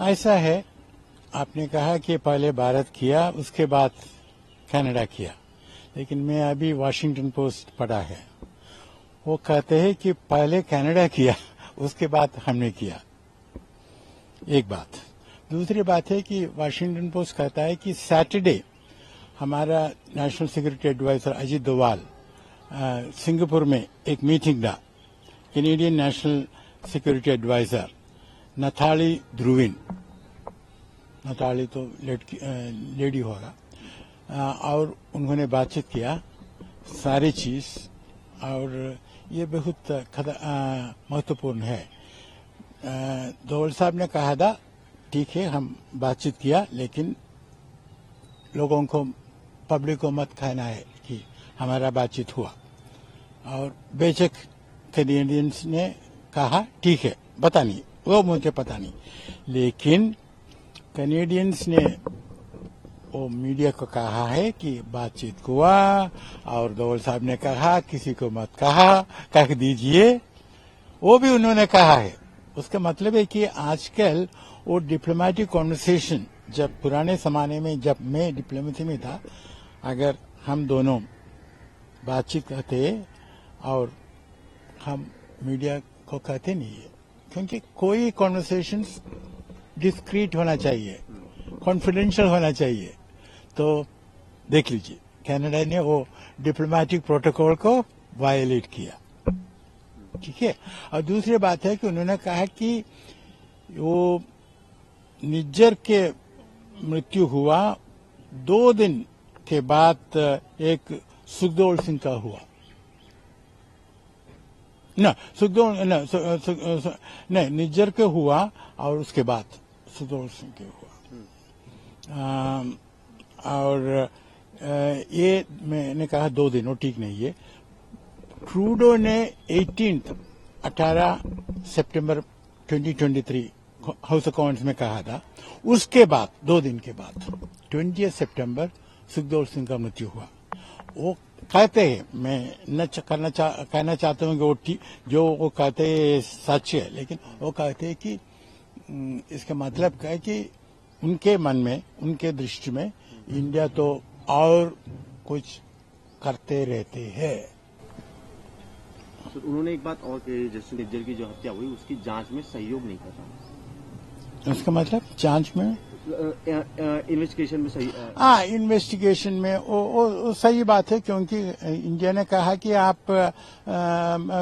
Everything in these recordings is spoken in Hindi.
ऐसा है, आपने कहा कि पहले भारत किया उसके बाद कनाडा किया, लेकिन मैं अभी वॉशिंगटन पोस्ट पढ़ा है, वो कहते हैं कि पहले कनाडा किया उसके बाद हमने किया। एक बात। दूसरी बात है कि वॉशिंगटन पोस्ट कहता है कि सैटरडे हमारा national security adviser Ajit Doval Singapore में एक मीटिंग था, Canadian national security adviser Nathalie Drouin, Nathalie तो लेडी होगा, और उन्होंने बातचीत किया सारी चीज, और ये बहुत महत्वपूर्ण है। डोवाल साहब ने कहा था ठीक है हम बातचीत किया, लेकिन लोगों को, पब्लिक को मत कहना है कि हमारा बातचीत हुआ। और बेशक कैनेडियंस ने कहा ठीक है, पता नहीं, वो मुझे पता नहीं, लेकिन कैनेडियंस ने वो मीडिया को कहा है कि बातचीत हुआ, और डोवाल साहब ने कहा किसी को मत कह दीजिए, वो भी उन्होंने कहा है। उसका मतलब है कि आजकल वो डिप्लोमेटिक कॉन्वर्सेशन, जब पुराने जमाने में जब मैं डिप्लोमेसी में था, अगर हम दोनों बातचीत करते और हम मीडिया को कहते नहीं है, क्योंकि कोई कॉन्वर्सेशन डिस्क्रीट होना चाहिए, कॉन्फिडेंशियल होना चाहिए। तो देख लीजिए, कनाडा ने वो डिप्लोमेटिक प्रोटोकॉल को वायलेट किया, ठीक है। और दूसरी बात है कि उन्होंने कहा कि वो निज्जर के मृत्यु हुआ 2 दिन के बाद एक सुखदेव सिंह का हुआ न, नहीं, निज्जर के हुआ और उसके बाद सुखदेव सिंह के हुआ। और ये मैंने कहा 2 दिन, वो ठीक नहीं है। ट्रूडो ने 18 सितंबर 2023 हाउस ऑफ कॉमन्स में कहा था, उसके बाद 2 दिन के बाद 20 सितंबर सुखदेव सिंह का मृत्यु हुआ। वो कहते हैं, मैं न कहना चाहता हूँ कि वो जो वो कहते हैं सच है, लेकिन वो कहते हैं कि इसका मतलब क्या है कि उनके मन में, उनके दृष्टि में इंडिया तो और कुछ करते रहते हैं। सर, उन्होंने एक बात और कही, जैसे निज्जर की जो हत्या हुई उसकी जांच में सहयोग नहीं कर रहा। उसका मतलब जांच में, इन्वेस्टिगेशन में सही, इन्वेस्टिगेशन में वो सही बात है, क्योंकि इंडिया ने कहा कि आप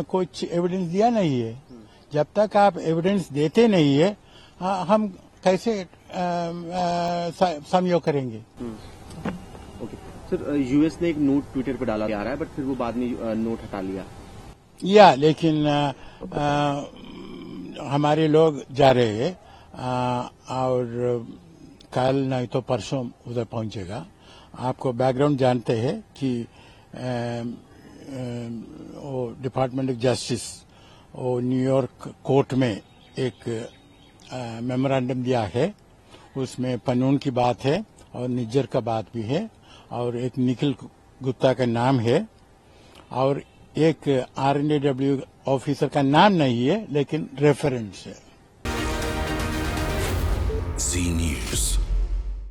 कुछ एविडेंस दिया नहीं है। जब तक आप एविडेंस देते नहीं है, हम कैसे समझौता करेंगे। ओके सर, यूएस ने एक नोट ट्विटर पर डाला जा रहा है, बट फिर वो बाद में नोट हटा लिया। या लेकिन हमारे लोग जा रहे हैं, और कल नहीं तो परसों उधर पहुंचेगा। आपको बैकग्राउंड जानते हैं कि वो डिपार्टमेंट ऑफ जस्टिस वो न्यूयॉर्क कोर्ट में एक मेमोरेंडम दिया है, उसमें कानून की बात है और निज्जर का बात भी है, और एक निखिल गुप्ता का नाम है, और एक RNAW ऑफिसर का नाम नहीं है, लेकिन रेफरेंस है। Z News.